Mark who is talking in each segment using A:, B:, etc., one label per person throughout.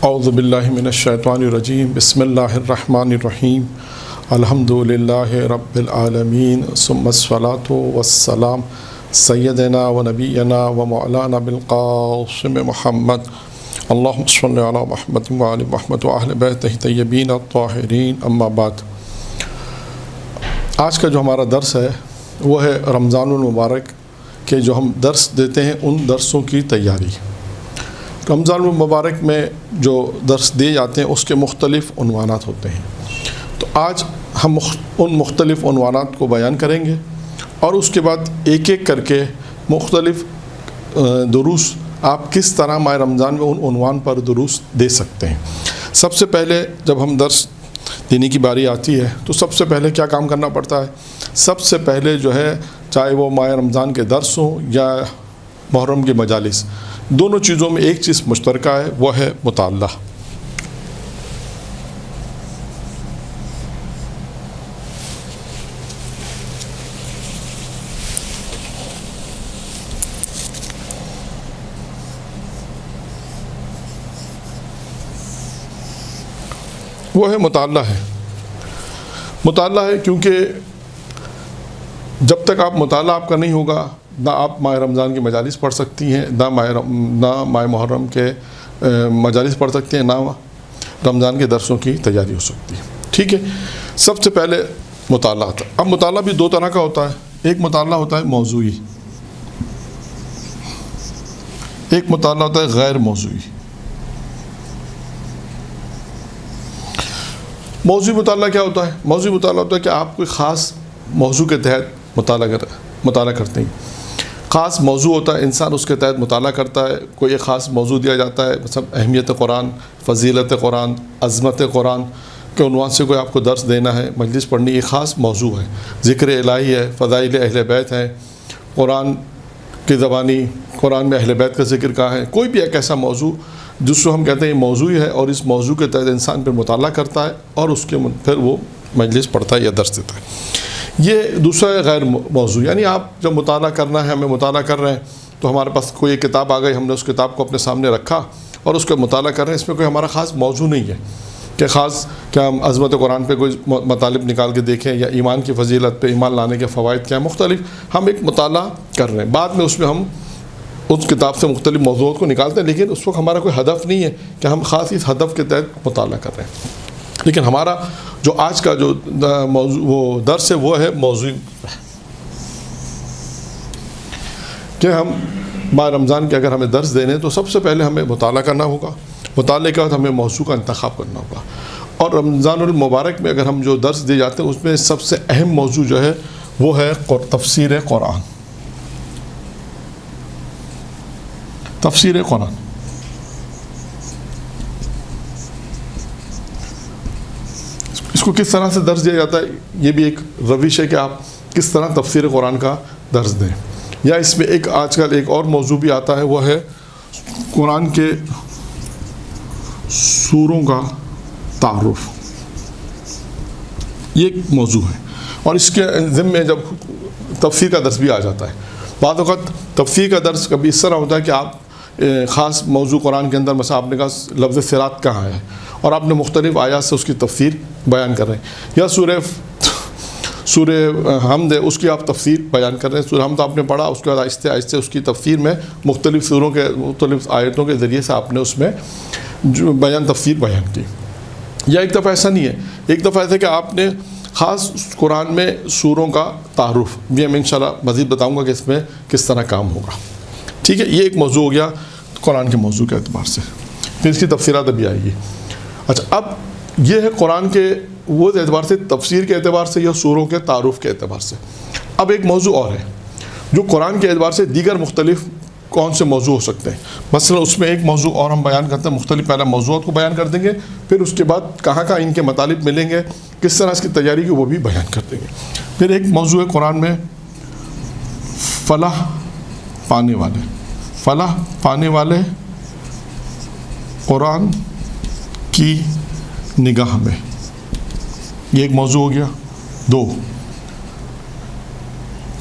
A: اعوذ باللہ من الشیطان الرجیم بسم اللہ الرحمن الرحیم الحمد للہ رب العالمین ثم الصلاۃ والسلام سیدنا و نبینا و مولانا بالقاسم محمد اللہم صلی علی محمد و آل محمد و اہل بیتہ طیبین الطاہرین اما بعد۔ آج کا جو ہمارا درس ہے وہ ہے رمضان المبارک کے جو ہم درس دیتے ہیں ان درسوں کی تیاری۔ رمضان المبارک میں جو درس دیے جاتے ہیں اس کے مختلف عنوانات ہوتے ہیں، تو آج ہم ان مختلف عنوانات کو بیان کریں گے اور اس کے بعد ایک ایک کر کے مختلف دروس آپ کس طرح ماہ رمضان میں ان عنوان پر دروس دے سکتے ہیں۔ سب سے پہلے جب ہم درس دینے کی باری آتی ہے تو سب سے پہلے کیا کام کرنا پڑتا ہے؟ سب سے پہلے جو ہے چاہے وہ ماہ رمضان کے درس ہوں یا محرم کے مجالس، دونوں چیزوں میں ایک چیز مشترکہ ہے، وہ ہے مطالعہ۔ وہ ہے مطالعہ ہے۔ مطالعہ ہے کیونکہ جب تک آپ مطالعہ آپ کا نہیں ہوگا نہ آپ ماہ رمضان کی مجالس پڑھ سکتی ہیں، نہ ماہ محرم کے مجالس پڑھ سکتے ہیں، نہ رمضان کے درسوں کی تیاری ہو سکتی ہے۔ ٹھیک ہے، سب سے پہلے مطالعہ ہوتا ہے۔ اب مطالعہ بھی دو طرح کا ہوتا ہے، ایک مطالعہ ہوتا ہے موضوعی، ایک مطالعہ ہوتا ہے غیر موضوعی۔ موضوعی مطالعہ کیا ہوتا ہے؟ موضوعی مطالعہ ہوتا ہے کہ آپ کوئی خاص موضوع کے تحت مطالعہ کرتے ہیں۔ خاص موضوع ہوتا ہے، انسان اس کے تحت مطالعہ کرتا ہے، کوئی ایک خاص موضوع دیا جاتا ہے، مثلا اہمیت قرآن، فضیلت قرآن، عظمت قرآن کے عنوان سے کوئی آپ کو درس دینا ہے، مجلس پڑھنی، ایک خاص موضوع ہے۔ ذکر الہی ہے، فضائل اہل بیت ہے، قرآن کی زبانی، قرآن میں اہل بیت کا ذکر کہاں ہے، کوئی بھی ایک ایسا موضوع جس کو ہم کہتے ہیں موضوعی ہے، اور اس موضوع کے تحت انسان پھر مطالعہ کرتا ہے اور اس کے پھر وہ مجلس پڑھتا ہے یا درس دیتا ہے۔ یہ دوسرا ہے غیر موضوع، یعنی آپ جب مطالعہ کرنا ہے، ہمیں مطالعہ کر رہے ہیں تو ہمارے پاس کوئی ایک کتاب آ گئی، ہم نے اس کتاب کو اپنے سامنے رکھا اور اس کا مطالعہ کر رہے ہیں، اس میں کوئی ہمارا خاص موضوع نہیں ہے کہ خاص کیا ہم عظمت قرآن پہ کوئی مطالب نکال کے دیکھیں یا ایمان کی فضیلت پہ، ایمان لانے کے فوائد کیا ہیں، مختلف ہم ایک مطالعہ کر رہے ہیں۔ بعد میں اس میں ہم اس کتاب سے مختلف موضوعات کو نکالتے ہیں، لیکن اس وقت ہمارا کوئی ہدف نہیں ہے کہ ہم خاص اس ہدف کے تحت مطالعہ کر رہے ہیں۔ لیکن ہمارا جو آج کا جو موضوع وہ درس ہے وہ ہے موضوعی، کہ ہم ماہ رمضان کے اگر ہمیں درس دینے تو سب سے پہلے ہمیں مطالعہ کرنا ہوگا، مطالعے کے بعد ہمیں موضوع کا انتخاب کرنا ہوگا۔ اور رمضان المبارک میں اگر ہم جو درس دیے جاتے ہیں اس میں سب سے اہم موضوع جو ہے وہ ہے تفسیر قرآن۔ تفسیر قرآن اس کو کس طرح سے درس دیا جاتا ہے، یہ بھی ایک روش ہے کہ آپ کس طرح تفسیر قرآن کا درس دیں۔ یا اس میں ایک آج کل ایک اور موضوع بھی آتا ہے، وہ ہے قرآن کے سوروں کا تعارف، یہ ایک موضوع ہے، اور اس کے ضمن میں جب تفسیر کا درس بھی آ جاتا ہے۔ بعض اوقات تفسیر کا درس کبھی اس طرح ہوتا ہے کہ آپ خاص موضوع قرآن کے اندر مثلا آپ نے کہا لفظ صراط کہاں ہے اور آپ نے مختلف آیات سے اس کی تفسیر بیان کر رہے ہیں، یا سورہ حمد ہے اس کی آپ تفسیر بیان کر رہے ہیں۔ سورہ حمد آپ نے پڑھا، اس کے بعد آہستہ آہستہ اس کی تفسیر میں مختلف سوروں کے مختلف آیتوں کے ذریعے سے آپ نے اس میں جو تفسیر بیان کی۔ یا ایک دفعہ ایسا نہیں ہے، ایک دفعہ ایسا کہ آپ نے خاص قرآن میں سوروں کا تعارف بھی میں انشاءاللہ مزید بتاؤں گا کہ اس میں کس طرح کام ہوگا۔ ٹھیک ہے، یہ ایک موضوع ہو گیا قرآن کے موضوع کے اعتبار سے، پھر اس کی تفسیرات ابھی آئے گی۔ اچھا، اب یہ ہے قرآن کے وہ اعتبار سے، تفسیر کے اعتبار سے یا سوروں کے تعارف کے اعتبار سے۔ اب ایک موضوع اور ہے جو قرآن کے اعتبار سے دیگر مختلف کون سے موضوع ہو سکتے ہیں۔ مثلا اس میں ایک موضوع اور ہم بیان کرتے ہیں، مختلف پہلا موضوعات کو بیان کر دیں گے، پھر اس کے بعد کہاں کہاں ان کے مطالب ملیں گے، کس طرح اس کی تیاری کی وہ بھی بیان کر دیں گے۔ پھر ایک موضوع ہے قرآن میں فلاح پانے والے، فلاح پانے والے قرآن کی نگاہ میں، یہ ایک موضوع ہو گیا۔ دو،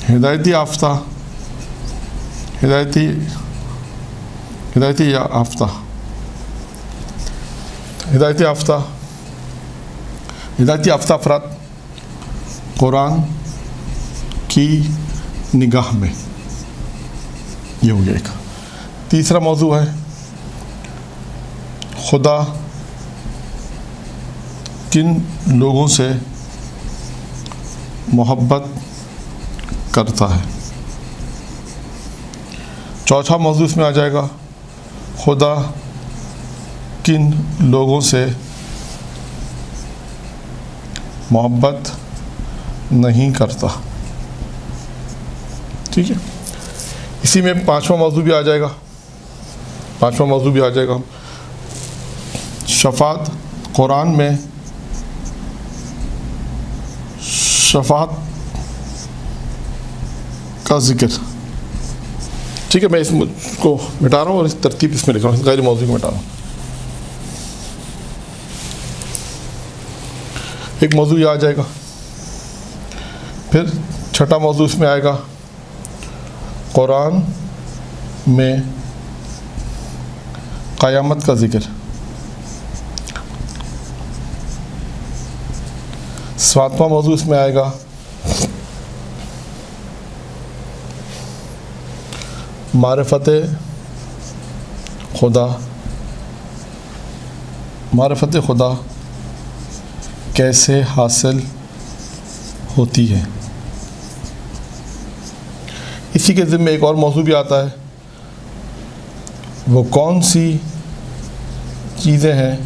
A: ہدایتی یافتہ، ہدایتی یافتہ ہدایت یافتہ افراد قرآن کی نگاہ میں، یہ ہو گیا ایک۔ تیسرا موضوع ہے خدا کن لوگوں سے محبت کرتا ہے۔ چوتھا موضوع اس میں آ جائے گا خدا کن لوگوں سے محبت نہیں کرتا، ٹھیک ہے۔ اسی میں پانچواں موضوع بھی آ جائے گا شفاعت، قرآن میں شفاعت کا ذکر، ٹھیک ہے۔ میں اس کو مٹا رہا ہوں اور اس ترتیب اس میں لکھ رہا ہوں، غیر موضوع کو مٹا رہا ہوں۔ ایک موضوع یہ آ جائے گا، پھر چھٹا موضوع اس میں آئے گا قرآن میں قیامت کا ذکر، ساتواں موضوع اس میں آئے گا معرفت خدا کیسے حاصل ہوتی ہے۔ اسی کے ضمن میں ایک اور موضوع بھی آتا ہے، وہ کون سی چیزیں ہیں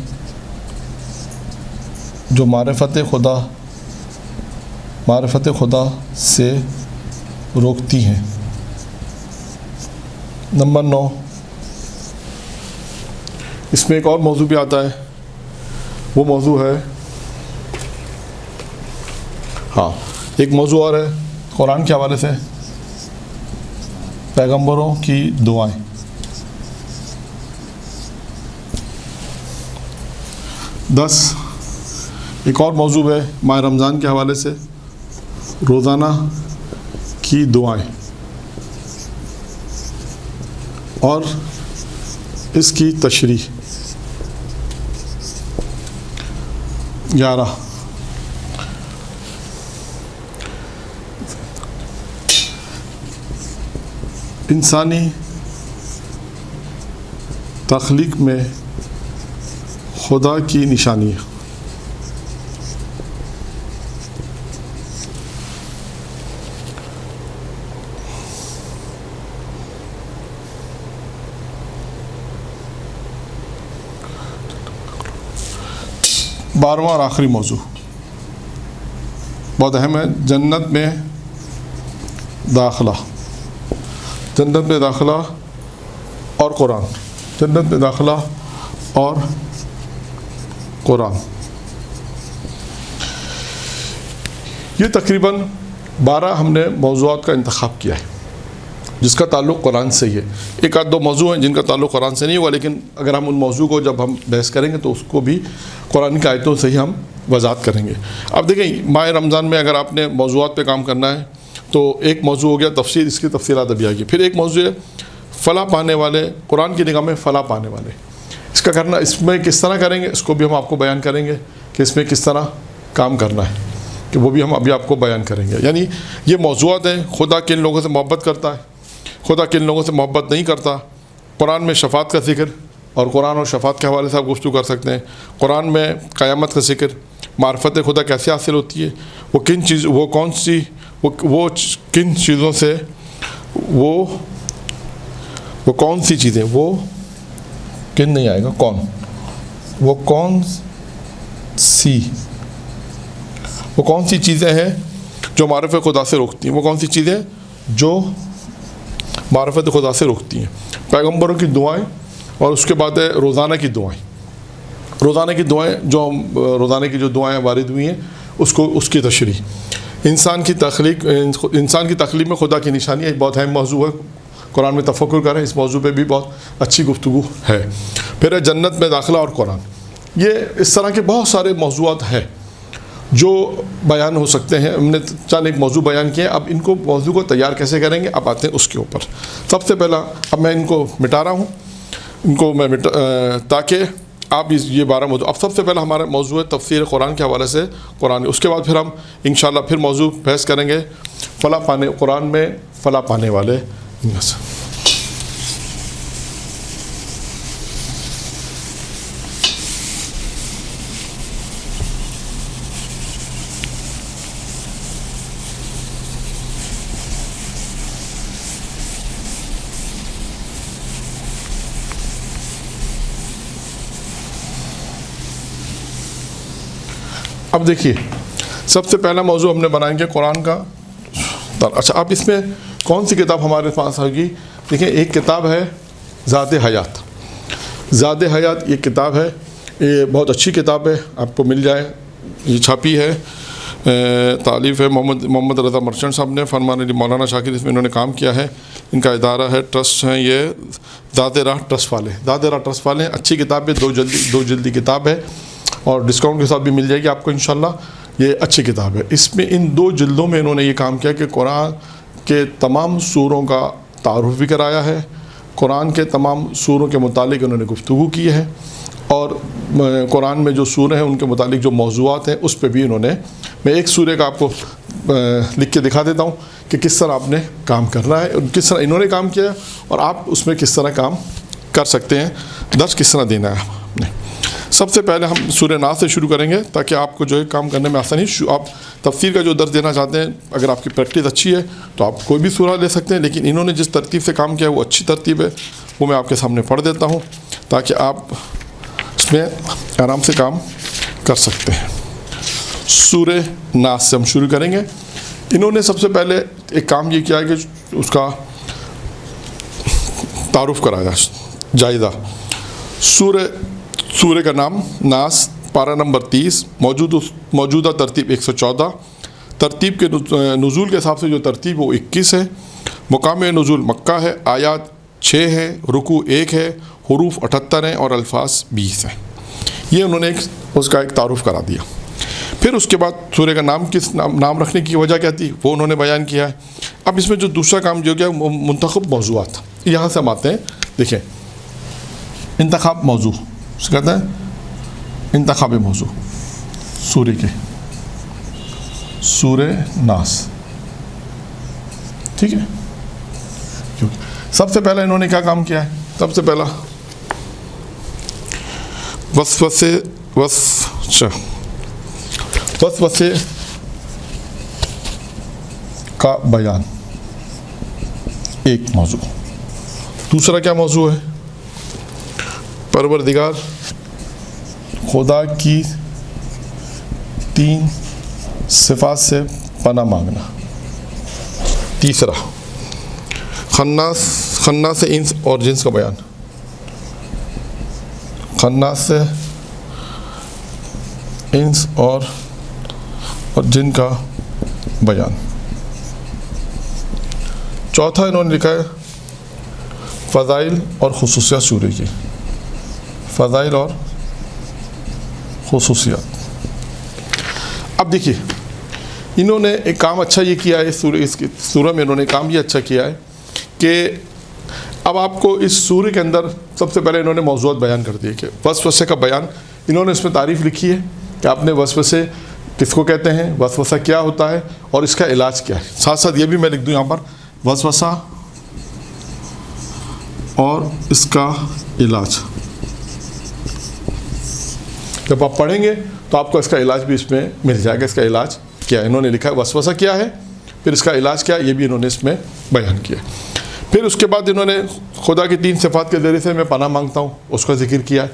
A: جو معرفت خدا سے روکتی ہیں۔ نمبر 9، اس میں ایک اور موضوع بھی آتا ہے، وہ موضوع ہے ایک موضوع اور ہے قرآن کے حوالے سے پیغمبروں کی دعائیں۔ ایک اور موضوع ہے ماہ رمضان کے حوالے سے روزانہ کی دعائیں، اور اس کی تشریح۔ 11، انسانی تخلیق میں خدا کی نشانی ہے۔ بارہواں اور آخری موضوع بہت اہم ہے، جنت میں داخلہ اور قرآن، جنت میں داخلہ اور قرآن۔ یہ تقریباً 12 ہم نے موضوعات کا انتخاب کیا ہے جس کا تعلق قرآن سے ہی ہے۔ ایک آدھ دو موضوع ہیں جن کا تعلق قرآن سے نہیں ہوا، لیکن اگر ہم ان موضوع کو جب ہم بحث کریں گے تو اس کو بھی قرآن کی آیتوں سے ہی ہم وضاحت کریں گے۔ اب دیکھیں، ماہ رمضان میں اگر آپ نے موضوعات پہ کام کرنا ہے تو ایک موضوع ہو گیا تفسیر، اس کی تفصیلات ابھی آئے گی۔ پھر ایک موضوع ہے فلاح پانے والے، قرآن کی نگاہ میں فلاح پانے والے، اس کا کرنا، اس میں کس طرح کریں گے اس کو بھی ہم آپ کو بیان کریں گے کہ اس میں کس طرح کام کرنا ہے، کہ وہ بھی ہم ابھی آپ کو بیان کریں گے۔ یعنی یہ موضوعات ہیں، خدا کن لوگوں سے محبت کرتا ہے، خدا کن لوگوں سے محبت نہیں کرتا، قرآن میں شفاعت کا ذکر، اور قرآن اور شفاعت کے حوالے سے آپ گفتگو کر سکتے ہیں، قرآن میں قیامت کا ذکر، معرفت خدا کیسے حاصل ہوتی ہے، وہ کن چیزوں سے وہ کون سی چیزیں، وہ کن نہیں آئے گا، وہ کون سی چیزیں ہیں جو معرفت خدا سے روکتی ہیں، وہ کون سی چیزیں جو معرفت خدا سے روکتی ہیں۔ پیغمبروں کی دعائیں، اور اس کے بعد ہے روزانہ کی دعائیں جو روزانہ کی جو دعائیں وارد ہوئی ہیں اس کی تشریح۔ انسان کی تخلیق میں خدا کی نشانی ایک بہت اہم موضوع ہے، قرآن میں تفکر کریں، اس موضوع پہ بھی بہت اچھی گفتگو ہے۔ پھر ہے جنت میں داخلہ اور قرآن۔ یہ اس طرح کے بہت سارے موضوعات ہیں جو بیان ہو سکتے ہیں، ہم نے چند ایک موضوع بیان کیے، اب ان کو موضوع کو تیار کیسے کریں گے اب آتے ہیں اس کے اوپر۔ سب سے پہلا اب میں ان کو مٹا رہا ہوں، ان کو میں تاکہ آپ یہ 12 موضوع. اب سب سے پہلے ہمارا موضوع ہے تفسیر قرآن کے حوالے سے قرآن. اس کے بعد پھر ہم انشاءاللہ پھر موضوع بحث کریں گے قرآن میں فلاح پانے والے. اب دیکھیے سب سے پہلا موضوع ہم نے بنائیں گے قرآن کا. اچھا اب اس میں کون سی کتاب ہمارے پاس ہوگی؟ دیکھیں ایک کتاب ہے زاد حیات. زاد حیات یہ کتاب ہے, یہ بہت اچھی کتاب ہے, آپ کو مل جائے. یہ چھاپی ہے, تالیف ہے محمد رضا مرچنٹ صاحب نے, فرمان علی مولانا شاکر اس میں انہوں نے کام کیا ہے. ان کا ادارہ ہے, ٹرسٹ ہیں یہ زاد راہ ٹرسٹ والے. زاد راہ ٹرسٹ والے اچھی کتاب ہے, 2 جلدی کتاب ہے اور ڈسکاؤنٹ کے ساتھ بھی مل جائے گی آپ کو انشاءاللہ. یہ اچھی کتاب ہے. اس میں ان 2 جلدوں میں انہوں نے یہ کام کیا کہ قرآن کے تمام سوروں کا تعارف بھی کرایا ہے, قرآن کے تمام سوروں کے متعلق انہوں نے گفتگو کی ہے, اور قرآن میں جو سورے ہیں ان کے متعلق جو موضوعات ہیں اس پہ بھی انہوں نے, میں ایک سورے کا آپ کو لکھ کے دکھا دیتا ہوں کہ کس طرح آپ نے کام کرنا ہے, کس طرح انہوں نے کام کیا ہے اور آپ اس میں کس طرح کام کر سکتے ہیں, درس کس طرح دینا ہے آپ نے. سب سے پہلے ہم سورہ ناس سے شروع کریں گے تاکہ آپ کو جو ہے کام کرنے میں آسانی. آپ تفسیر کا جو درس دینا چاہتے ہیں, اگر آپ کی پریکٹس اچھی ہے تو آپ کوئی بھی سورہ لے سکتے ہیں, لیکن انہوں نے جس ترتیب سے کام کیا ہے وہ اچھی ترتیب ہے, وہ میں آپ کے سامنے پڑھ دیتا ہوں تاکہ آپ اس میں آرام سے کام کر سکتے ہیں. سورہ ناس سے ہم شروع کریں گے. انہوں نے سب سے پہلے ایک کام یہ کیا کہ اس کا تعارف کرایا, جائزہ. سورہ کا نام ناس, پارہ نمبر 30, موجودہ ترتیب 114, ترتیب کے نزول کے حساب سے جو ترتیب وہ 21 ہے, مقام نزول مکہ ہے, آیات 6 ہے, رکوع 1 ہے, حروف 78 ہیں اور الفاظ 20 ہیں. یہ انہوں نے اس کا ایک تعارف کرا دیا. پھر اس کے بعد سورہ کا نام رکھنے کی وجہ کیا تھی وہ انہوں نے بیان کیا ہے. اب اس میں جو دوسرا کام جو کیا منتخب موضوعات, یہاں سے ہم آتے ہیں. دیکھیں انتخاب موضوع اس کہتے ہیں, انتخاب موضوع سورہ کے, سورہ ناس, ٹھیک ہے. سب سے پہلے انہوں نے کیا کام کیا ہے؟ سب سے پہلا وسوسے کا بیان ایک موضوع. دوسرا کیا موضوع ہے؟ پروردگار خدا کی 3 صفات سے پناہ مانگنا. تیسرا خناس انس اور جنس کا بیان, خناس انس اور جن کا بیان. چوتھا انہوں نے لکھا ہے فضائل اور خصوصیات سورہ کی, فضائل اور خصوصیات. اب دیکھیے انہوں نے ایک کام اچھا یہ کیا ہے اس سورہ میں, انہوں نے کام یہ اچھا کیا ہے کہ اب آپ کو اس سورہ کے اندر سب سے پہلے انہوں نے موضوعات بیان کر دیے کہ وسوسے کا بیان. انہوں نے اس میں تعریف لکھی ہے کہ آپ نے وسوسے کس کو کہتے ہیں, وسوسہ کیا ہوتا ہے اور اس کا علاج کیا ہے. ساتھ ساتھ یہ بھی میں لکھ دوں یہاں پر, وسوسہ اور اس کا علاج. جب آپ پڑھیں گے تو آپ کو اس کا علاج بھی اس میں مل جائے گا. اس کا علاج کیا ہے انہوں نے لکھا ہے, وسوسہ کیا ہے, پھر اس کا علاج کیا ہے, یہ بھی انہوں نے اس میں بیان کیا. پھر اس کے بعد انہوں نے خدا کی 3 صفات کے ذریعے سے میں پناہ مانگتا ہوں اس کا ذکر کیا ہے.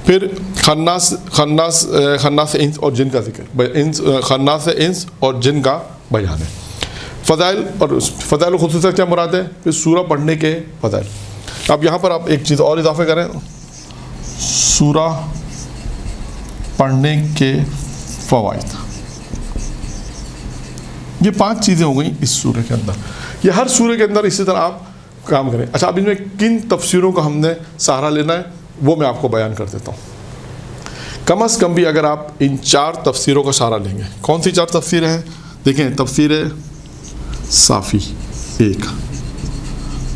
A: پھر خناس انس اور جن کا ذکر, خناس انس اور جن کا بیان ہے. فضائل و خصوصیات کیا مراد ہے؟ پھر سورہ پڑھنے کے فضائل. اب یہاں پر آپ ایک چیز اور اضافہ کریں, سورہ پڑھنے کے فوائد. یہ 5 چیزیں ہو گئیں اس سورہ کے اندر. یہ ہر سورہ کے اندر اسی طرح آپ کام کریں. اچھا اب ان میں کن تفسیروں کا ہم نے سہارا لینا ہے وہ میں آپ کو بیان کر دیتا ہوں. کم از کم بھی اگر آپ ان 4 تفسیروں کا سہارا لیں گے. کون سی 4 تفسیریں ہیں؟ دیکھیں, تفسیر صافی 1,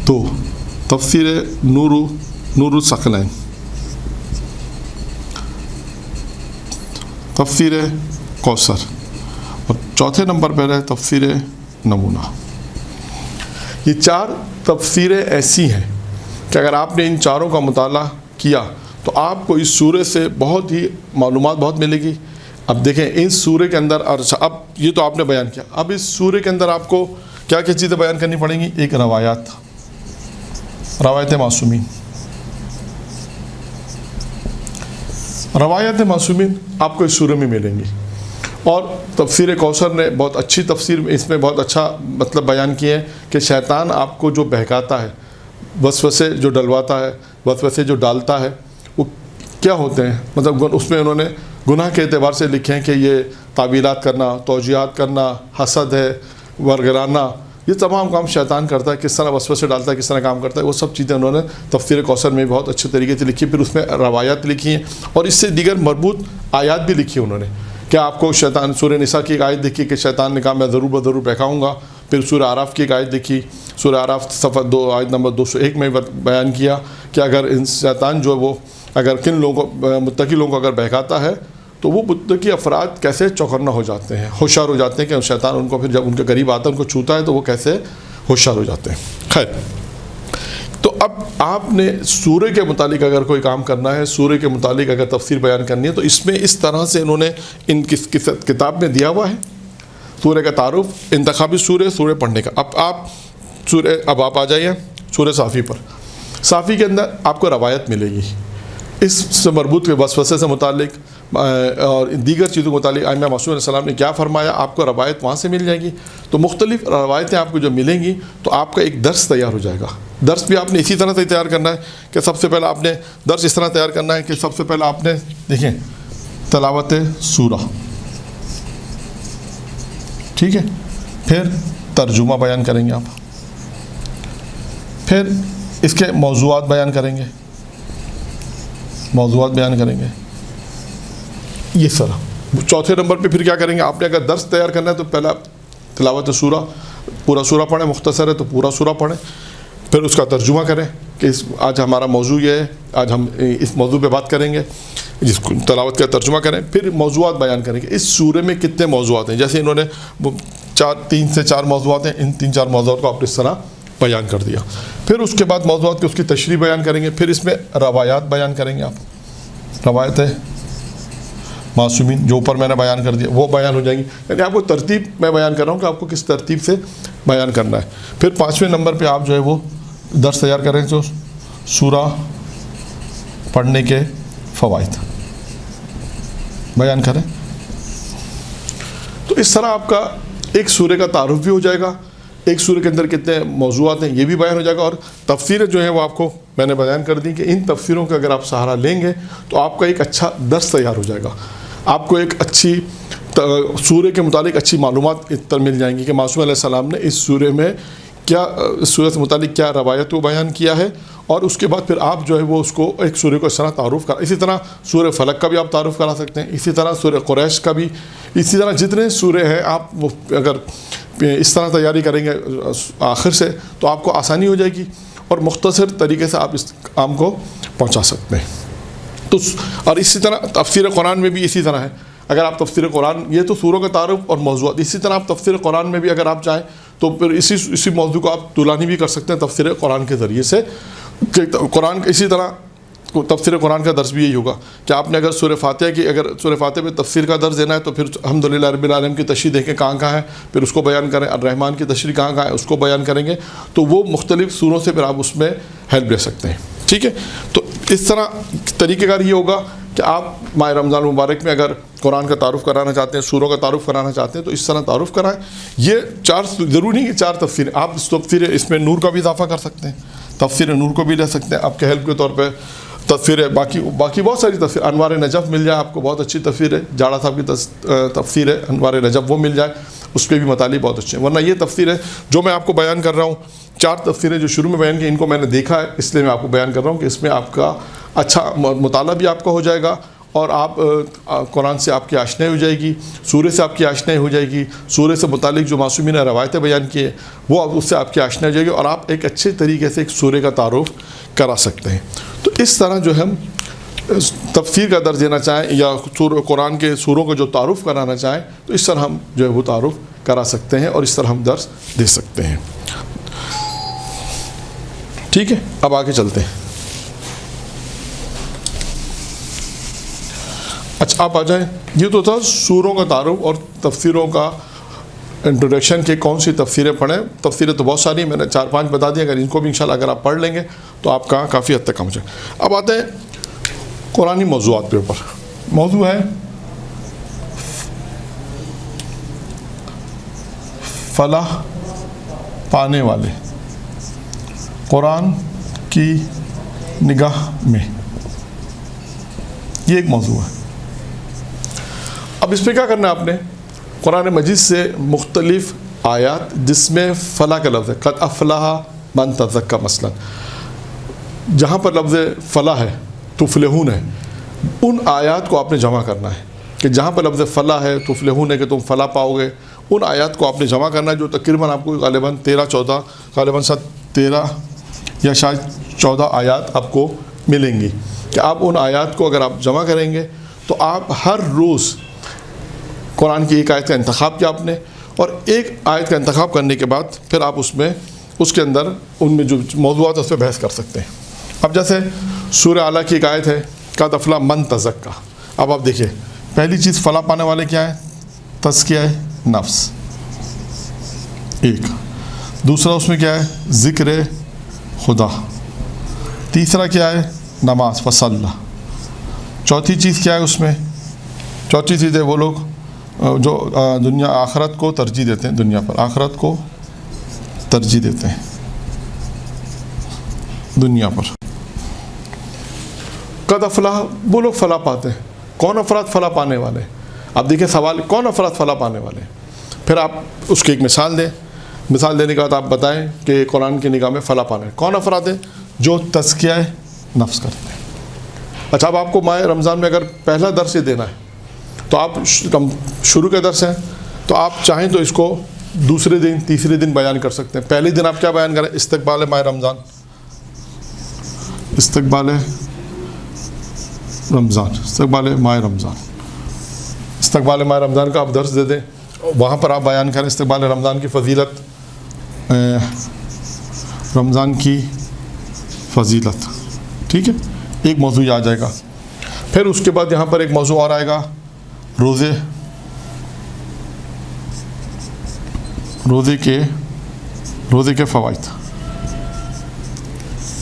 A: 2 تفسیر نور الثقلین, تفسیر کوثر اور چوتھے نمبر پر ہے تفسیر نمونہ۔ یہ چار تفسیریں ایسی ہیں کہ اگر آپ نے ان چاروں کا مطالعہ کیا تو آپ کو اس سورے سے بہت ہی معلومات بہت ملے گی۔ اب دیکھیں اس سورے کے اندر، اور اب یہ تو آپ نے بیان کیا، اب اس سورے کے اندر آپ کو کیا کیا چیزیں بیان کرنی پڑیں گی؟ ایک روایت معصومین، روایت معصومین آپ کو اس سورے میں ملیں گی۔ اور تفسیر کوثر نے بہت اچھی تفسیر اس میں بہت اچھا مطلب بیان کیے ہیں کہ شیطان آپ کو جو بہکاتا ہے، وسوسے جو ڈلواتا ہے، وسوسے جو ڈالتا ہے، وہ کیا ہوتے ہیں؟ مطلب اس میں انہوں نے گناہ کے اعتبار سے لکھے ہیں کہ یہ تعویلات کرنا، توجیہات کرنا، حسد ہے، ورگرانا، یہ تمام کام شیطان کرتا ہے، کس طرح وسوسے ڈالتا ہے، کس طرح کام کرتا ہے، وہ سب چیزیں انہوں نے تفسیر کوثر میں بہت اچھے طریقے سے لکھی۔ پھر اس میں روایات لکھی ہیں اور اس سے دیگر مربوط آیات بھی لکھی انہوں نے کہ آپ کو شیطان، سورہ نساء کی ایک آیت لکھی کہ شیطان نے کہا میں ضرور بہکاؤں گا۔ پھر سورہ اعراف کی ایک آیت لکھی، سورہ اعراف صفحہ 2 آیت نمبر 201 میں بیان کیا کہ اگر شیطان جو ہے وہ اگر کن لوگوں کو، متقی لوگوں کو اگر بہکاتا ہے تو وہ متقی افراد کیسے چوکنا ہو جاتے ہیں، ہوشیار ہو جاتے ہیں کہ شیطان ان کو پھر جب ان کے قریب آتا ہے، ان کو چھوتا ہے تو وہ کیسے ہوشیار ہو جاتے ہیں۔ خیر، تو اب آپ نے سورے کے متعلق اگر کوئی کام کرنا ہے، سورے کے متعلق اگر تفسیر بیان کرنی ہے تو اس میں اس طرح سے انہوں نے ان کتاب میں دیا ہوا ہے سورے کا تعارف، انتخابی سورے پڑھنے کا۔ اب آپ آ جائیے سورہ صافی پر۔ صافی کے اندر آپ کو روایت ملے گی اس سے مربوط کے وسوسے سے متعلق اور دیگر چیزوں کے متعلق ائمہ معصومین علیہ السلام نے کیا فرمایا، آپ کو روایت وہاں سے مل جائے گی۔ تو مختلف روایتیں آپ کو جو ملیں گی تو آپ کا ایک درس تیار ہو جائے گا۔ درس بھی آپ نے اسی طرح سے تیار کرنا ہے کہ سب سے پہلے آپ نے درس اس طرح تیار کرنا ہے کہ سب سے پہلے آپ نے دیکھیں تلاوت سورہ، ٹھیک ہے، پھر ترجمہ بیان کریں گے آپ، پھر اس کے موضوعات بیان کریں گے، یہ سارا۔ چوتھے نمبر پہ پھر کیا کریں گے؟ آپ نے اگر درس تیار کرنا ہے تو پہلا تلاوت سورہ، پورا سورہ پڑھیں، مختصر ہے تو پورا سورہ پڑھیں، پھر اس کا ترجمہ کریں کہ آج ہمارا موضوع یہ ہے، آج ہم اس موضوع پہ بات کریں گے، جس کو تلاوت کا ترجمہ کریں، پھر موضوعات بیان کریں گے۔ اس سورے میں کتنے موضوعات ہیں؟ جیسے انہوں نے 3 سے 4 موضوعات ہیں، ان 3-4 موضوعات کو آپ نے اس طرح بیان کر دیا۔ پھر اس کے بعد موضوعات کی اس کی تشریح بیان کریں گے، پھر اس میں روایات بیان کریں گے آپ، روایت ہے معصومین جو اوپر میں نے بیان کر دیا وہ بیان ہو جائیں گی۔ یعنی آپ کو ترتیب میں بیان کر رہا ہوں کہ آپ کو کس ترتیب سے بیان کرنا ہے۔ پھر 5ویں نمبر پہ آپ جو ہے وہ درس تیار کریں جو سورہ پڑھنے کے فوائد بیان کریں۔ تو اس طرح آپ کا ایک سورے کا تعارف بھی ہو جائے گا، ایک سورے کے اندر کتنے موضوعات ہیں یہ بھی بیان ہو جائے گا، اور تفسیریں جو ہیں وہ آپ کو میں نے بیان کر دی کہ ان تفسیروں کا اگر آپ سہارا لیں گے تو آپ کا ایک اچھا درس تیار ہو جائے گا، آپ کو ایک اچھی سورے کے متعلق اچھی معلومات اتر مل جائیں گی کہ معصوم علیہ السلام نے اس سورے میں کیا، اس سورے سے متعلق کیا روایت کو بیان کیا ہے، اور اس کے بعد پھر آپ جو ہے وہ اس کو ایک سورے کو اس طرح تعارف کرا۔ اسی طرح سورہ فلق کا بھی آپ تعارف کرا سکتے ہیں، اسی طرح سورہ قریش کا بھی، اسی طرح جتنے سورے ہیں آپ وہ اگر اس طرح تیاری کریں گے آخر سے تو آپ کو آسانی ہو جائے گی اور مختصر طریقے سے آپ اس کام کو پہنچا سکتے ہیں۔ تو اور اسی طرح تفسیر قرآن میں بھی اسی طرح ہے، اگر آپ تفسیر قرآن، یہ تو سوروں کا تعارف اور موضوعات، اسی طرح آپ تفسیر قرآن میں بھی اگر آپ چاہیں تو پھر اسی موضوع کو آپ طولانی بھی کر سکتے ہیں تفسیر قرآن کے ذریعے سے۔ قرآن اسی طرح تفسیر قرآن کا درس بھی یہی ہوگا کہ آپ نے اگر سورہ فاتحہ کی، اگر سورہ فاتحہ میں تفسیر کا درس دینا ہے تو پھر الحمدللہ رب العالمین کی تشریح دیکھیں کہاں ہے، پھر اس کو بیان کریں، الرحمن کی تشریح کہاں ہے اس کو بیان کریں گے، تو وہ مختلف سوروں سے پھر آپ اس میں ہیلپ لے سکتے ہیں، ٹھیک ہے۔ تو اس طرح طریقہ کار یہ ہوگا کہ آپ ماہ رمضان مبارک میں اگر قرآن کا تعارف کرانا چاہتے ہیں، سوروں کا تعارف کرانا چاہتے ہیں تو اس طرح تعارف کرائیں۔ یہ 4 ضروری نہیں کہ 4 تفسیریں، آپ اس میں نور کا بھی اضافہ کر سکتے ہیں، تفسیر نور کو بھی لے سکتے ہیں آپ کے ہیلپ کے طور پہ۔ تفسیر باقی بہت ساری تفسیر، انوار نجف مل جائے آپ کو، بہت اچھی تفسیر ہے، جاڑا صاحب کی تفسیر ہے انوار نجف، وہ مل جائے، اس پہ بھی مطالب بہت اچھے ہیں۔ ورنہ یہ تفسیر ہے جو میں آپ کو بیان کر رہا ہوں، 4 تفسیریں جو شروع میں بیان کی، ان کو میں نے دیکھا ہے اس لیے میں آپ کو بیان کر رہا ہوں کہ اس میں آپ کا اچھا مطالعہ بھی آپ کا ہو جائے گا، اور آپ قرآن سے آپ کی آشنائی ہو جائے گی، سورے سے آپ کی آشنائی ہو جائے گی، سورے سے متعلق جو معصومین نے روایتیں بیان کی ہیں وہ اس سے آپ کی آشنائی ہو جائے گی، اور آپ ایک اچھے طریقے سے ایک سورے کا تعارف کرا سکتے ہیں۔ تو اس طرح جو ہم تفسیر کا درس دینا چاہیں یا قرآن کے سوروں کو جو تعارف کرانا چاہیں تو اس طرح ہم جو ہے وہ تعارف کرا سکتے ہیں اور اس طرح ہم درس دے سکتے ہیں. ٹھیک ہے, اب آگے چلتے ہیں. اچھا آپ آ جائیں. یہ تو تھا سوروں کا تعارف اور تفسیروں کا انٹروڈکشن کہ کون سی تفسیریں پڑھیں. تفسیریں تو بہت ساری ہیں, میں نے 4-5 بتا دی. اگر ان کو بھی انشاءاللہ اگر آپ پڑھ لیں گے تو آپ کا کافی حد تک کم ہو جائے. اب آتے ہیں قرآنی موضوعات کے اوپر. موضوع ہے فلاح پانے والے قرآن کی نگاہ میں. یہ ایک موضوع ہے. اب اس پہ کیا کرنا ہے آپ نے, قرآن مجید سے مختلف آیات جس میں فلاح کا لفظ ہے, قد افلح من تزکا مثلا, جہاں پر لفظ فلاح ہے, تفلحون ہے, ان آیات کو آپ نے جمع کرنا ہے کہ جہاں پر لفظ فلاح ہے, تفلحون ہے کہ تم فلاح پاؤ گے, ان آیات کو آپ نے جمع کرنا ہے جو تقریباً آپ کو غالباً 13-14 غالباً 13 یا شاید 14 آیات آپ کو ملیں گی کہ آپ ان آیات کو اگر آپ جمع کریں گے تو آپ ہر روز قرآن کی ایک آیت کا انتخاب کیا آپ نے, اور ایک آیت کا انتخاب کرنے کے بعد پھر آپ اس کے اندر ان میں جو موضوعات ہے اس پہ بحث کر سکتے ہیں. اب جیسے سورہ اعلیٰ کی ایک آیت ہے قد افلح من تزکا. اب آپ دیکھیے پہلی چیز فلاح پانے والے کیا ہے, تزکیہ نفس ایک, دوسرا اس میں کیا ہے ذکر خدا, تیسرا کیا ہے نماز فصلی, چوتھی چیز کیا ہے اس میں, چوتھی چیز ہے وہ لوگ جو دنیا آخرت کو ترجیح دیتے ہیں, دنیا پر آخرت کو ترجیح دیتے ہیں دنیا پر. قد افلح وہ لوگ فلاح پاتے ہیں. کون افراد فلاح پانے والے؟ اب دیکھیں سوال کون افراد فلاح پانے والے, پھر آپ اس کی ایک مثال دیں. مثال دینے کے بعد آپ بتائیں کہ قرآن کی نگاہ میں فلاح پانے کون افراد ہیں, جو تزکیہ نفس کرتے ہیں. اچھا اب آپ کو ماہ رمضان میں اگر پہلا درس ہی دینا ہے تو آپ شروع کے درس ہیں تو آپ چاہیں تو اس کو دوسرے دن تیسرے دن بیان کر سکتے ہیں. پہلے دن آپ کیا بیان کریں, استقبال ماہ رمضان, استقبال رمضان, استقبال ماہ رمضان, استقبال ماہ رمضان کا آپ درس دے دیں, وہاں پر آپ بیان کریں استقبال رمضان کی فضیلت, رمضان کی فضیلت. ٹھیک ہے, ایک موضوع آ جائے گا. پھر اس کے بعد یہاں پر ایک موضوع اور آئے گا روزے کے فوائد.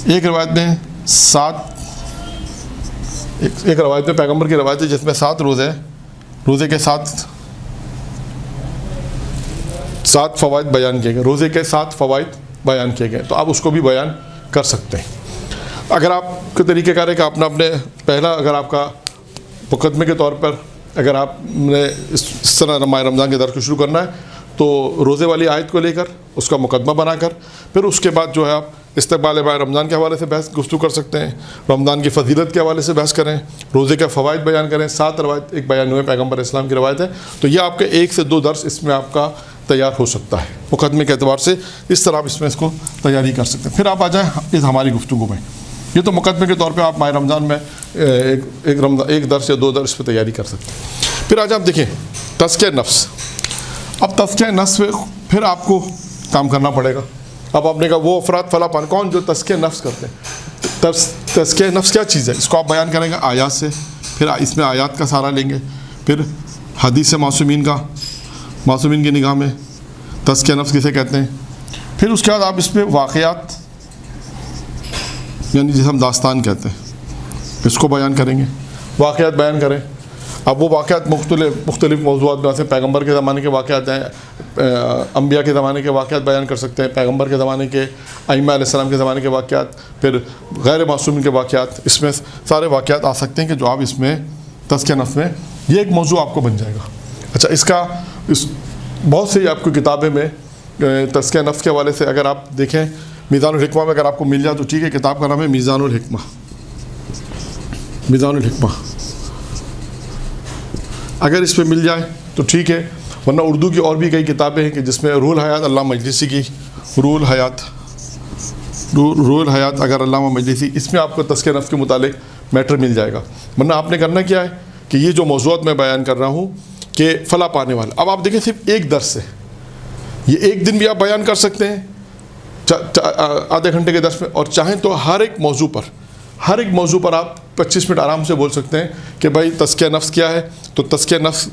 A: ایک روایت میں ایک روایت میں پیغمبر کی روایت ہے جس میں 7 روزے کے 7 فوائد بیان کیے گئے, روزے کے 7 فوائد بیان کیے گئے, تو آپ اس کو بھی بیان کر سکتے ہیں. اگر آپ کے طریقہ کار ہے کہ آپ نے اپنے پہلا اگر آپ کا مقدمے کے طور پر اگر آپ نے اس طرح ماہ رمضان کے درس کو شروع کرنا ہے تو روزے والی آیت کو لے کر اس کا مقدمہ بنا کر پھر اس کے بعد جو ہے آپ استقبال ماہ رمضان کے حوالے سے بحث گفتگو کر سکتے ہیں, رمضان کی فضیلت کے حوالے سے بحث کریں, روزے کے فوائد بیان کریں. 7 روایت ایک بیان ہوئے پیغمبر اسلام کی روایت ہے, تو یہ آپ کے 1 سے 2 درس اس میں آپ کا تیار ہو سکتا ہے مقدمے کے اعتبار سے. اس طرح آپ اس میں اس کو تیاری کر سکتے ہیں. پھر آپ آ جائیں اس ہماری گفتگو میں. یہ تو مقدمے کے طور پہ آپ ماہ رمضان میں ایک درس یا 2 درس پہ تیاری کر سکتے ہیں. پھر آج آپ دیکھیں تزکیہ نفس. اب تزکیہ نفس پہ پھر آپ کو کام کرنا پڑے گا. اب آپ نے کہا وہ افراد فلاح پان کون جو تزکیہ نفس کرتے ہیں. تزکیہ نفس کیا چیز ہے, اس کو آپ بیان کریں گے آیات سے. پھر اس میں آیات کا سہارا لیں گے, پھر حدیث معصومین کی نگاہ میں تزکیہ نفس کسے کہتے ہیں. پھر اس کے بعد آپ اس پہ واقعات یعنی جسے ہم داستان کہتے ہیں اس کو بیان کریں گے, واقعات بیان کریں. اب وہ واقعات مختلف موضوعات میں آتے ہیں. پیغمبر کے زمانے کے واقعات ہیں, انبیاء کے زمانے کے واقعات بیان کر سکتے ہیں, پیغمبر کے زمانے کے ائمہ علیہ السلام کے زمانے کے واقعات, پھر غیر معصومین کے واقعات. اس میں سارے واقعات آ سکتے ہیں کہ جو آپ اس میں تزکیہ نفس میں یہ ایک موضوع آپ کو بن جائے گا. اچھا بہت سی آپ کو کتابیں میں تزکیہ نفس کے حوالے سے اگر آپ دیکھیں میزان الحکمہ میں اگر آپ کو مل جائے تو ٹھیک ہے. کتاب کا نام ہے میزان الحکمہ. اگر اس پہ مل جائے تو ٹھیک ہے, ورنہ اردو کی اور بھی کئی کتابیں ہیں کہ جس میں روح الحیات علامہ مجلسی کی روح الحیات اگر علامہ مجلسی, اس میں آپ کو تزکیہ نفس کے متعلق میٹر مل جائے گا. ورنہ آپ نے کرنا کیا ہے کہ یہ جو موضوعات میں بیان کر رہا ہوں کہ فلاں پانے والا, اب آپ دیکھیں صرف ایک درس سے یہ ایک دن بھی آپ بیان کر سکتے ہیں آدھے گھنٹے کے درس میں, اور چاہیں تو ہر ایک موضوع پر آپ 25 منٹ آرام سے بول سکتے ہیں کہ بھائی تزکیہ نفس کیا ہے. تو تزکیہ نفس,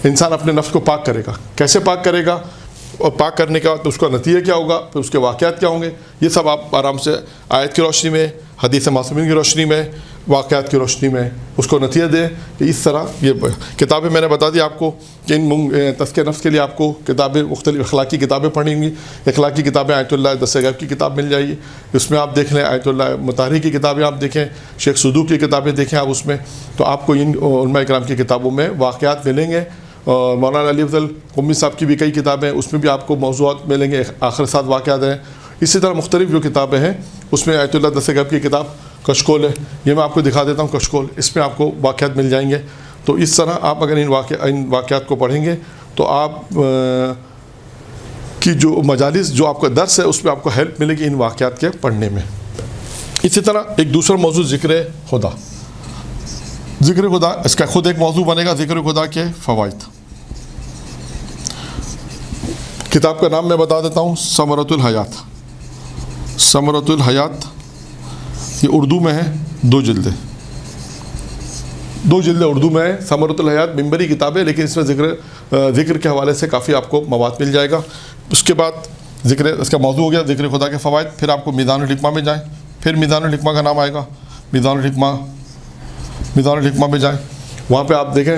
A: انسان اپنے نفس کو پاک کرے گا, کیسے پاک کرے گا, اور پاک کرنے کے بعد اس کا نتیجہ کیا ہوگا, پھر اس کے واقعات کیا ہوں گے, یہ سب آپ آرام سے آیت کی روشنی میں, حدیث معصومین کی روشنی میں, واقعات کی روشنی میں اس کو نتیجہ دیں. کہ اس طرح یہ کتابیں میں نے بتا دی آپ کو کہ ان تزکیہ نفس کے لیے آپ کو کتابیں, مختلف اخلاقی کتابیں پڑھیں گی. اخلاقی کتابیں آیت اللہ دس غیب کی کتاب مل جائے گی, اس میں آپ دیکھ لیں. آیت اللہ مطہری کی کتابیں آپ دیکھیں, شیخ صدوق کی کتابیں دیکھیں آپ اس میں, تو آپ کو ان علماء کرام کی کتابوں میں واقعات ملیں گے. اور مولانا علی افضل قمی صاحب کی بھی کئی کتابیں, اس میں بھی آپ کو موضوعات ملیں گے, آخر ساتھ واقعات ہیں. اسی طرح مختلف جو کتابیں ہیں اس میں آیت اللہ دس غیب کی کتاب کشکول ہے, یہ میں آپ کو دکھا دیتا ہوں کشکول, اس میں آپ کو واقعات مل جائیں گے. تو اس طرح آپ اگر ان واقعات کو پڑھیں گے تو آپ کی جو مجالس, جو آپ کا درس ہے, اس میں آپ کو ہیلپ ملے گی ان واقعات کے پڑھنے میں. اسی طرح ایک دوسرا موضوع ذکر خدا. ذکر خدا اس کا خود ایک موضوع بنے گا, ذکر خدا کے فوائد. کتاب کا نام میں بتا دیتا ہوں, ثمرۃ الحیات. ثمرۃ الحیات یہ اردو میں ہے, 2 جلدیں اردو میں ہے. ثمرۃ الحیات منبری کتاب ہے, لیکن اس میں ذکر کے حوالے سے کافی آپ کو مواد مل جائے گا. اس کے بعد اس کا موضوع ہو گیا ذکر خدا کے فوائد. پھر آپ کو میزان الحکمہ میں جائیں, پھر میزان الحکمہ کا نام آئے گا. میزان الحکمہ میں جائیں, وہاں پہ آپ دیکھیں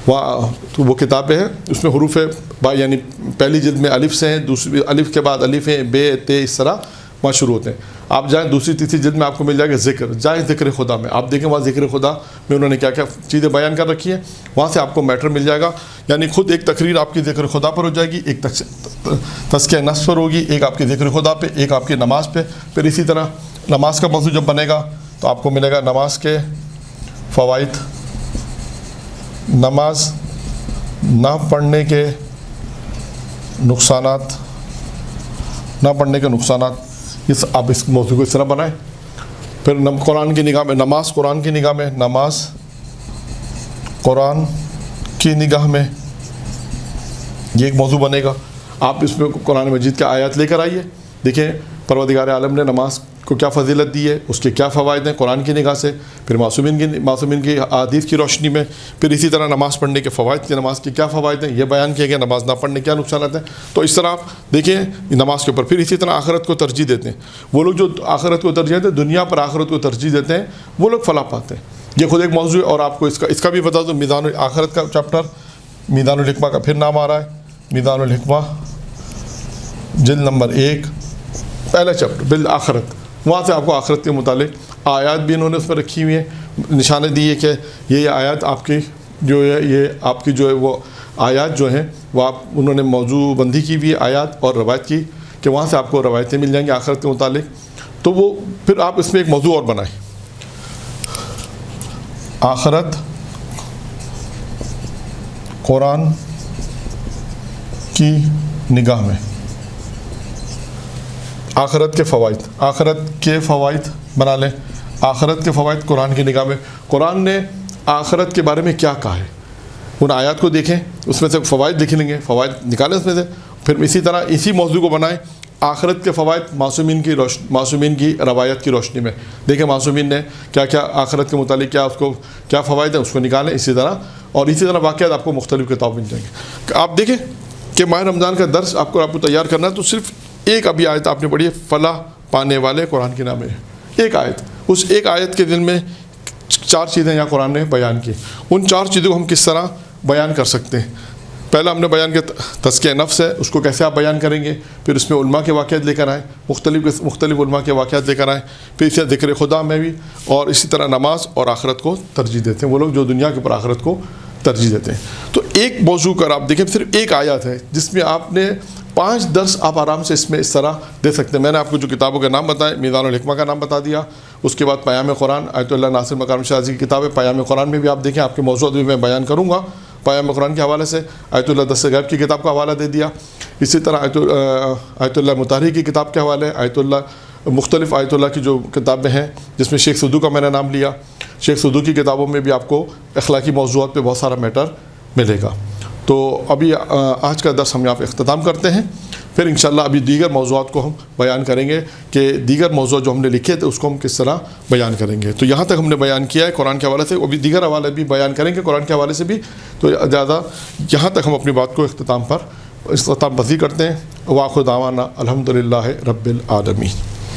A: تو وہ کتابیں ہیں, اس میں حروف یعنی پہلی جلد میں الف سے ہیں, دوسری الف کے بعد الف ہیں, بے تے اس طرح وہاں شروع ہوتے ہیں. آپ جائیں دوسری تیسری جلد میں آپ کو مل جائے گا ذکر. جائیں ذکر خدا میں, آپ دیکھیں وہاں ذکر خدا میں انہوں نے کیا کیا چیزیں بیان کر رکھی ہیں, وہاں سے آپ کو میٹر مل جائے گا. یعنی خود ایک تقریر آپ کی ذکر خدا پر ہو جائے گی, ایک تزکیہ نفس پر ہوگی, ایک آپ کی ذکر خدا پہ, ایک آپ کی نماز پہ. پھر اسی طرح نماز کا موضوع جب بنے گا تو آپ کو ملے گا نماز کے فوائد, نماز نہ پڑھنے کے نقصانات, آپ اس موضوع کو اس طرح بنائیں. پھر قرآن کی نگاہ میں نماز, قرآن کی نگاہ میں نماز, قرآن کی نگاہ میں یہ ایک موضوع بنے گا. آپ اس میں قرآن مجید کے آیات لے کر آئیے, دیکھیں پروردگار عالم نے نماز کو کیا فضیلت دی ہے, اس کے کیا فوائد ہیں قرآن کی نگاہ سے. پھر معصومین کی احادیث کی روشنی میں, پھر اسی طرح نماز پڑھنے کے فوائد کی, نماز کے کیا فوائد ہیں یہ بیان کیے گئے, نماز نہ پڑھنے کیا نقصانات ہیں. تو اس طرح آپ دیکھیں نماز کے اوپر. پھر اسی طرح آخرت کو ترجیح دیتے ہیں وہ لوگ, جو آخرت کو ترجیح دیتے ہیں, دنیا پر آخرت کو ترجیح دیتے ہیں, وہ لوگ فلاح پاتے ہیں. یہ خود ایک موضوع ہے. اور آپ کو اس کا بھی بتا دوں, میزان آخرت کا چیپٹر, میزان الحکمہ کا پھر نام آ رہا ہے, میزان الحکمہ جلد نمبر 1 پہلا چیپٹر بالآخرت. وہاں سے آپ کو آخرت کے متعلق آیات بھی انہوں نے اس پر رکھی ہوئی ہیں, نشانے دیے کہ یہ آیات آپ کی جو ہے, یہ آپ کی جو ہے وہ آیات جو ہیں وہ انہوں نے موضوع بندی کی ہوئی ہے آیات اور روایت کی, کہ وہاں سے آپ کو روایتیں مل جائیں گی آخرت کے متعلق. تو وہ پھر آپ اس میں ایک موضوع اور بنائیں, آخرت قرآن کی نگاہ میں, آخرت کے فوائد بنا لیں. آخرت کے فوائد قرآن کی نگاہ میں. قرآن نے آخرت کے بارے میں کیا کہا ہے, ان آیات کو دیکھیں, اس میں سے فوائد لکھ لیں گے, فوائد نکالیں اس میں سے. پھر اسی طرح اسی موضوع کو بنائیں, آخرت کے فوائد معصومین کی روایت کی روشنی میں. دیکھیں معصومین نے کیا کیا آخرت کے متعلق کیا فوائد ہیں, اس کو نکالیں اسی طرح. اور اسی طرح واقعات آپ کو مختلف کتاب مل جائیں گے. آپ دیکھیں کہ ماہ رمضان کا درس آپ کو تیار کرنا ہے, تو صرف ایک ابھی آیت آپ نے پڑھی ہے, فلاح پانے والے قرآن کے نام ہے, ایک آیت. اس ایک آیت کے دل میں 4 چیزیں یہاں قرآن نے بیان کی. ان 4 چیزوں کو ہم کس طرح بیان کر سکتے ہیں. پہلا ہم نے بیان کیا تزکیہ نفس ہے, اس کو کیسے آپ بیان کریں گے. پھر اس میں علماء کے واقعات لے کر آئیں, مختلف علماء کے واقعات لے کر آئیں. پھر اسے ذکر خدا میں بھی, اور اسی طرح نماز اور آخرت کو ترجیح دیتے ہیں وہ لوگ جو دنیا کے اوپر آخرت کو ترجیح دیتے ہیں. تو ایک موضوع کر آپ دیکھیں, صرف ایک آیت ہے جس میں آپ نے 5 درس آپ آرام سے اس میں اس طرح دے سکتے ہیں. میں نے آپ کو جو کتابوں کے نام بتائے, میزان الحکمہ کا نام بتا دیا, اس کے بعد پیام قرآن, آیت اللہ ناصر مکارم شاہ کی کتاب ہے. پیام قرآن میں بھی آپ دیکھیں, آپ کے موضوعات بھی میں بیان کروں گا پیام قرآن کے حوالے سے. آیت اللہ دس غیب کی کتاب کا حوالہ دے دیا. اسی طرح آیت اللہ مطہری کی کتاب کے حوالے, آیت اللہ مختلف آیت اللہ کی جو کتابیں ہیں، جس میں شیخ سدو کا میں نے نام لیا، شیخ سدو کی کتابوں میں بھی آپ کو اخلاقی موضوعات پہ بہت سارا میٹر ملے گا۔ تو ابھی آج کا درس ہم یہاں پہ اختتام کرتے ہیں، پھر انشاءاللہ ابھی دیگر موضوعات کو ہم بیان کریں گے کہ دیگر موضوع جو ہم نے لکھے تھے اس کو ہم کس طرح بیان کریں گے۔ تو یہاں تک ہم نے بیان کیا ہے قرآن کے حوالے سے، ابھی دیگر حوالے بھی بیان کریں گے قرآن کے حوالے سے بھی۔ تو زیادہ یہاں تک ہم اپنی بات کو اختتام پذیر کرتے ہیں۔ وآخر دعوانا الحمدللہ رب العالمین۔